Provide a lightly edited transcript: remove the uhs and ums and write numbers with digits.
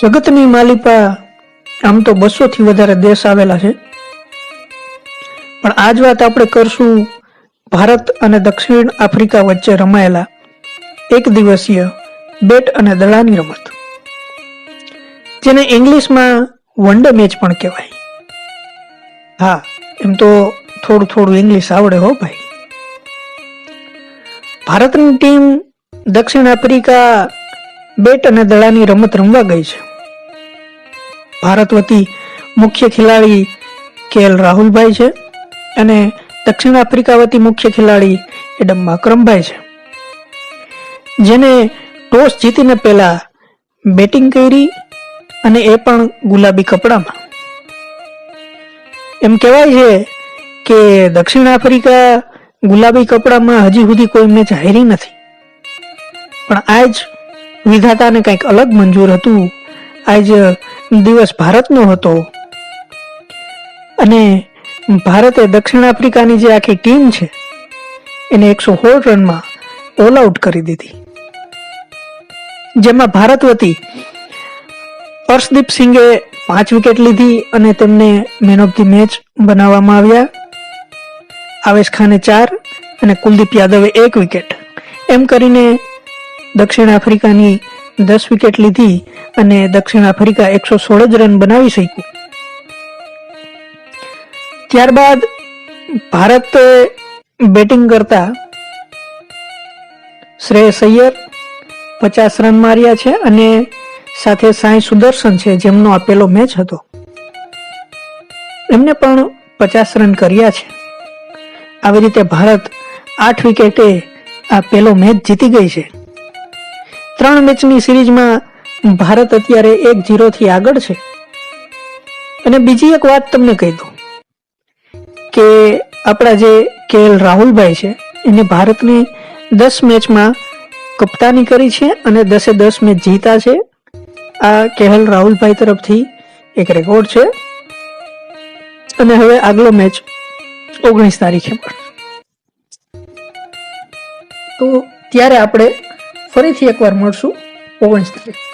જગતની માલિપા આમ તો 200 થી વધારે દેશ આવેલા છે, પણ આજ વાત આપણે કરશું ભારત અને દક્ષિણ આફ્રિકા વચ્ચે રમાયેલા એક દિવસીય બેટ અને દડાની રમત, જેને ઇંગ્લિશમાં વન ડે મેચ પણ કહેવાય. હા, એમ તો થોડું ઇંગ્લિશ આવડે હો ભાઈ. ભારતની ટીમ દક્ષિણ આફ્રિકા બેટ અને દડાની રમત રમવા ગઈ છે. ભારત વતી મુખ્ય ખેલાડી KL રાહુલભાઈ છે અને દક્ષિણ આફ્રિકા વતી મુખ્ય ખેલાડી એડમ માકરમભાઈ છે, જેને ટોસ જીતીને પહેલા બેટિંગ કરી અને એ પણ ગુલાબી કપડામાં. એમ કહેવાય છે કે દક્ષિણ આફ્રિકા ગુલાબી કપડામાં હજી સુધી કોઈ મેચ હારી નથી, પણ આજ વિધાતાને કંઈક અલગ મંજૂર હતું. આજ દિવસ ભારતનો હતો અને ભારતે દક્ષિણ આફ્રિકાની જે આખી ટીમ છે એને 116 રનમાં ઓલ આઉટ કરી દીધી, જેમાં ભારત વતી અર્શદીપ સિંઘે 5 વિકેટ લીધી અને તેમને મેન ઓફ ધી મેચ બનાવવામાં આવ્યા. આવેશ ખાને 4 અને કુલદીપ યાદવે 1 વિકેટ. એમ કરીને દક્ષિણ આફ્રિકાની 10 વિકેટ લીધી અને દક્ષિણ આફ્રિકા 116 જ રન બનાવી શક્યું. ત્યારબાદ ભારતે બેટિંગ કરતા શ્રેયસ અય્યર 50 રન માર્યા છે અને સાથે સાંઈ સુદર્શન છે, જેમનો આ પહેલો મેચ હતો, એમને પણ 50 રન કર્યા છે. આવી રીતે ભારત 8 વિકેટે આ પહેલો મેચ જીતી ગઈ છે. 3 મેચની સિરીઝમાં ભારત અત્યારે 1-0 થી આગળ છે. અને બીજી એક વાત તમને કહી દઉં કે આપણા જે KL રાહુલભાઈ છે એને ભારતની 10 મેચમાં કપ્તાની કરી છે અને 10-10 મેચ જીતા છે. આ KL રાહુલભાઈ તરફથી એક રેકોર્ડ છે. અને હવે આગલો મેચ 19 તારીખે પણ, તો ત્યારે આપણે ફરીથી એકવાર મળશું 19 તારીખે.